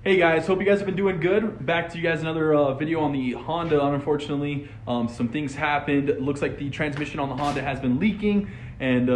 Hey guys, hope you guys have been doing good. Back to you guys another video on the Honda. Unfortunately, some things happened. It looks like the transmission on the Honda has been leaking and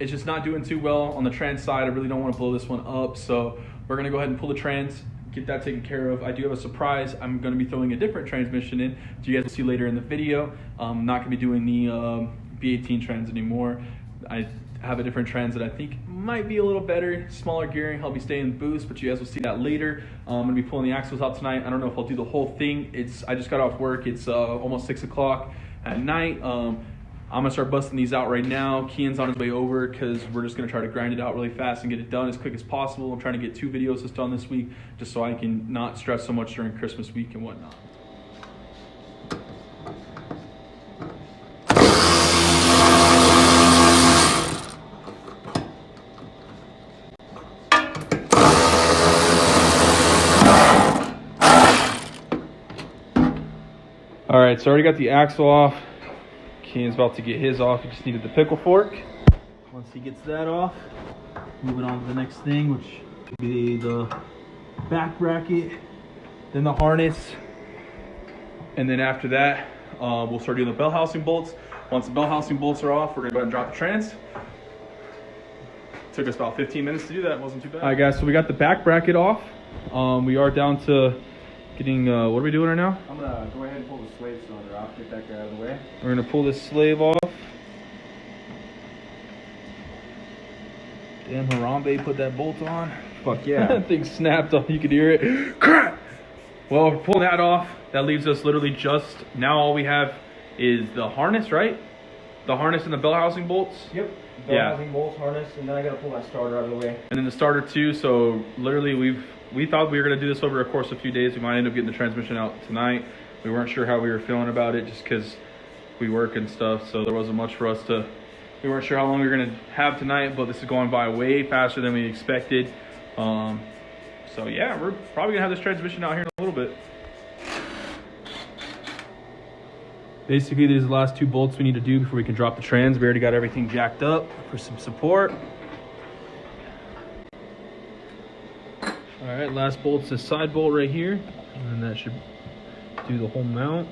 it's just not doing too well on the trans side. I really don't want to blow this one up, so we're gonna go ahead and pull the trans, get that taken care of. I do have a surprise. I'm gonna be throwing a different transmission in, so you guys will see later in the video. I'm not gonna be doing the B18 trans anymore. I have a different trans that I think might be a little better, smaller gearing. I'll be staying boost, but you guys will see that later. I'm gonna be pulling the axles out tonight. I don't know if I'll do the whole thing. I just got off work. It's almost 6 o'clock at night. I'm gonna start busting these out right now. Keane's on his way over because we're just gonna try to grind it out really fast and get it done as quick as possible. I'm trying to get 2 videos just done this week just so I can not stress so much during Christmas week and whatnot. All right, so I already got the axle off. Keane's about to get his off. He just needed the pickle fork. Once he gets that off, moving on to the next thing, which would be the back bracket, then the harness, and then after that, we'll start doing the bell housing bolts. Once the bell housing bolts are off, we're gonna go ahead and drop the trans. Took us about 15 minutes to do that. It wasn't too bad. All right, guys, so we got the back bracket off. We are down to getting, what are we doing right now? I'm gonna go ahead and pull the slave cylinder off, get that guy out of the way. We're gonna pull this slave off. Damn, Harambe put that bolt on. Fuck yeah. That thing snapped off, you could hear it. Crap! Well, we're pulling that off. That leaves us literally just, now all we have is the harness, right? The harness and the bell housing bolts. Yep. Bell housing bolts, harness, and then I gotta pull that starter out of the way. And then the starter too, so literally we thought we were gonna do this over a course of a few days. We might end up getting the transmission out tonight. We weren't sure how we were feeling about it just because we work and stuff, so there wasn't much for us to, we weren't sure how long we were gonna have tonight, but this is going by way faster than we expected. So yeah, we're probably gonna have this transmission out here in a little bit. Basically, these are the last 2 bolts we need to do before we can drop the trans. We already got everything jacked up for some support. All right, last bolt's this side bolt right here, and that should do the whole mount.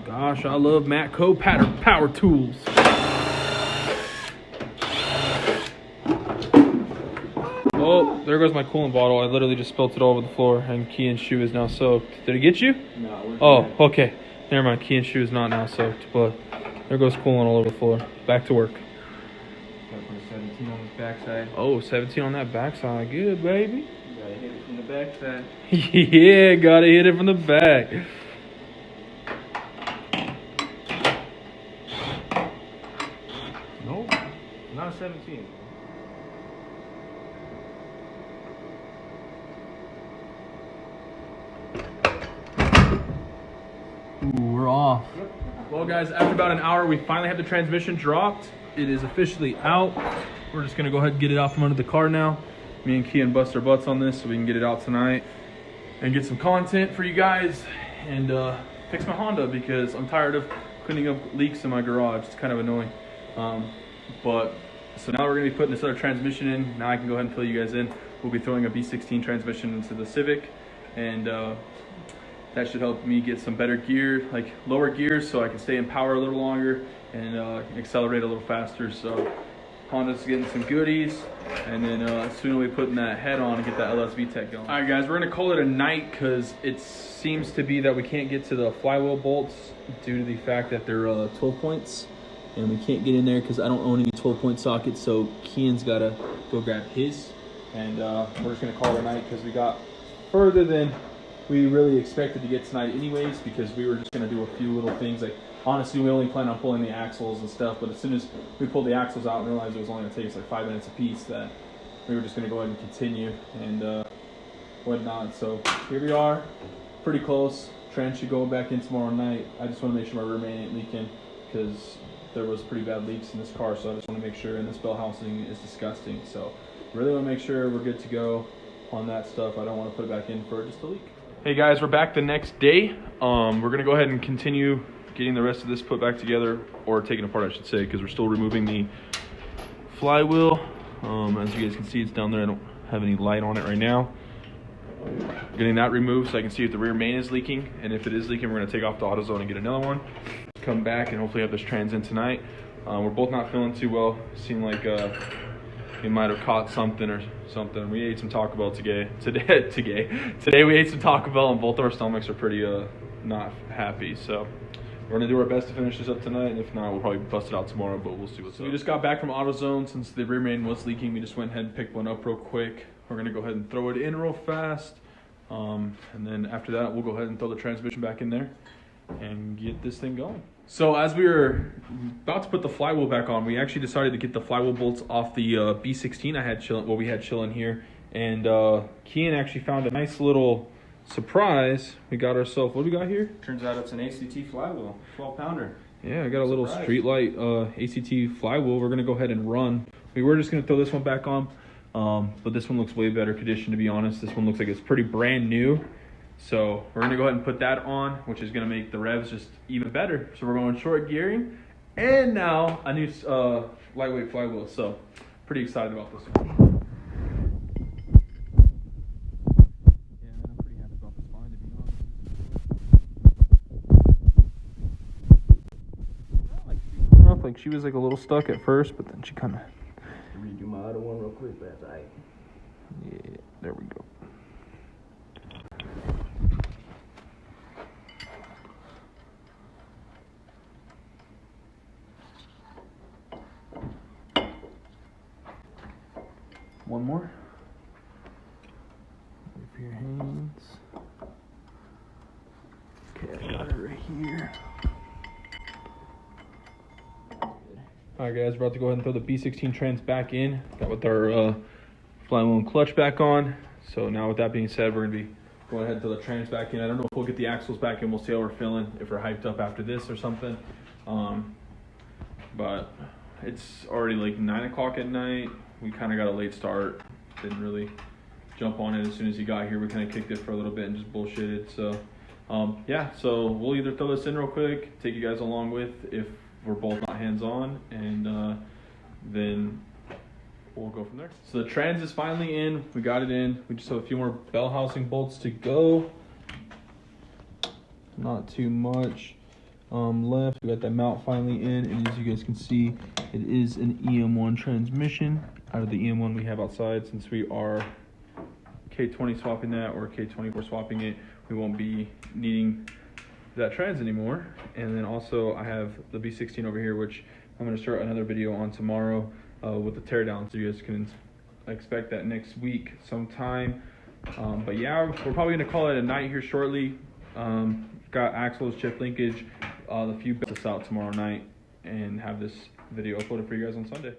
Gosh, I love Matco power tools. Oh, there goes my coolant bottle. I literally just spilt it all over the floor, and Keane's shoe is now soaked. Did it get you? No. Oh, okay. Never mind. Keane's shoe is not now soaked, but there goes coolant all over the floor. Back to work. Gotta put a 17 on this backside. Oh, 17 on that backside. Good, baby. You gotta hit it from the backside. Yeah, gotta hit it from the back. Nope. Not a 17. Ooh, we're off. Well, guys, after about an hour, we finally have the transmission dropped. It is officially out. We're just gonna go ahead and get it out from under the car now. Me and Keane bust our butts on this so we can get it out tonight and get some content for you guys and fix my Honda because I'm tired of cleaning up leaks in my garage. It's kind of annoying. So now we're gonna be putting this other transmission in. Now I can go ahead and fill you guys in. We'll be throwing a B16 transmission into the Civic, and that should help me get some better gear, like lower gears, so I can stay in power a little longer and accelerate a little faster. So Honda's getting some goodies, and then soon we'll be putting that head on and get that LSV tech going. All right, guys, we're gonna call it a night because it seems to be that we can't get to the flywheel bolts due to the fact that they're 12 points, and we can't get in there because I don't own any 12-point sockets. So Keane's gotta go grab his, and we're just gonna call it a night because we got further than we really expected to get tonight anyways, because we were just going to do a few little things. Like, honestly, we only planned on pulling the axles and stuff, but as soon as we pulled the axles out and realized it was only going to take us like 5 minutes a piece, that we were just going to go ahead and continue and whatnot. So here we are, pretty close. Trans should go back in tomorrow night. I just want to make sure my rear main ain't leaking because there was pretty bad leaks in this car, so I just want to make sure. And this bell housing is disgusting, so really want to make sure we're good to go on that stuff. I don't want to put it back in for just a leak. Hey guys, we're back the next day. We're gonna go ahead and continue getting the rest of this put back together, or taken apart I should say, because we're still removing the flywheel. As you guys can see, it's down there. I don't have any light on it right now. Getting that removed so I can see if the rear main is leaking, and if it is leaking, we're going to take off the AutoZone and get another one. Come back and hopefully have this trans in tonight. We're both not feeling too well. Seemed like we might have caught something or something. We ate some Taco Bell today. Today we ate some Taco Bell, and both of our stomachs are pretty not happy. So we're gonna do our best to finish this up tonight, and if not, we'll probably bust it out tomorrow, but we'll see what's up. We just got back from AutoZone. Since the rear main was leaking, we just went ahead and picked one up real quick. We're gonna go ahead and throw it in real fast. And then after that, we'll go ahead and throw the transmission back in there and get this thing going. So as we were about to put the flywheel back on, we actually decided to get the flywheel bolts off the B16 we had chilling here. And Keane actually found a nice little surprise. We got ourselves, what do we got here? Turns out it's an ACT flywheel, 12-pounder. Yeah, I got a little Streetlight ACT flywheel. We're gonna go ahead and run. We were just gonna throw this one back on, but this one looks way better condition, to be honest. This one looks like it's pretty brand new. So we're gonna go ahead and put that on, which is gonna make the revs just even better. So we're going short gearing, and now a new lightweight flywheel. So pretty excited about this one. Yeah, I'm pretty happy about this find, to be honest. Like she was like a little stuck at first, but then she kind of. Redo my other one real quick, but that's alright. Yeah, there we go. One more. Wait for your hands. Okay, I got it right here. Alright guys, we're about to go ahead and throw the B16 trans back in. Got with our flywheel and clutch back on. So now with that being said, we're going to be going ahead and throw the trans back in. I don't know if we'll get the axles back in. We'll see how we're feeling, if we're hyped up after this or something. But it's already like 9 o'clock at night. We kind of got a late start. Didn't really jump on it as soon as he got here. We kind of kicked it for a little bit and just bullshitted. So yeah, so we'll either throw this in real quick, take you guys along with if we're both not hands-on, and then we'll go from there. So the trans is finally in. We got it in. We just have a few more bell housing bolts to go. Not too much left. We got that mount finally in, and as you guys can see, it is an EM1 transmission. Out of the EM1 we have outside, since we are K20 swapping that or K24 swapping it, we won't be needing that trans anymore. And then also I have the B16 over here, which I'm going to start another video on tomorrow with the teardown, so you guys can expect that next week sometime. But yeah, we're probably going to call it a night here shortly. Got axles, chip linkage, the few bits out tomorrow night, and have this video uploaded for you guys on Sunday.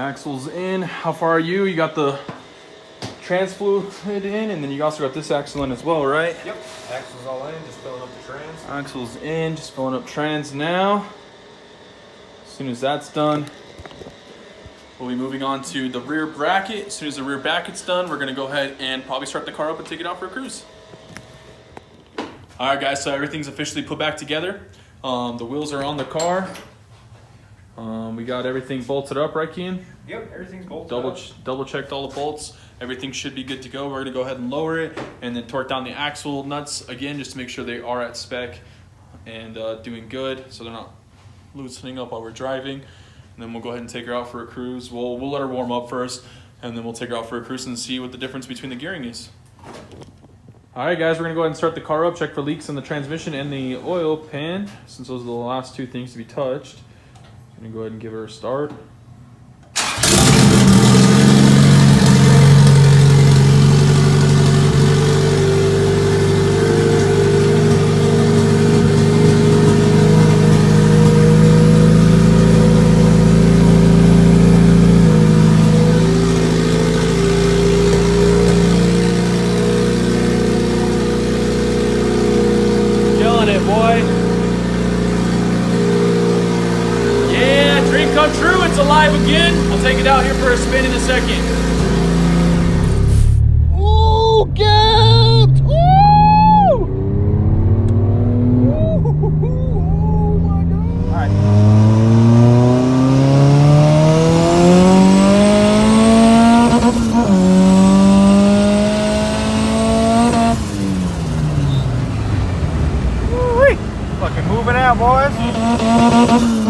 Axle's in. How far are you? You got the trans fluid in, and then you also got this axle in as well, right? Yep. Axle's all in, just filling up the trans. Axle's in, just filling up trans now. As soon as that's done, we'll be moving on to the rear bracket. As soon as the rear bracket's done, we're gonna go ahead and probably start the car up and take it out for a cruise. All right, guys, so everything's officially put back together. The wheels are on the car. We got everything bolted up, right, Keane? Yep, everything's bolted up. Double checked all the bolts. Everything should be good to go. We're gonna go ahead and lower it and then torque down the axle nuts again, just to make sure they are at spec and doing good, so they're not loosening up while we're driving. And then we'll go ahead and take her out for a cruise. We'll let her warm up first, and then we'll take her out for a cruise and see what the difference between the gearing is. All right, guys, we're gonna go ahead and start the car up, check for leaks in the transmission and the oil pan, since those are the last two things to be touched. I'm gonna go ahead and give her a start. Come true, it's alive again. We'll take it out here for a spin in a second. Ooh, gapped! Ooh! Oh my God! All right. Fucking moving out, boys.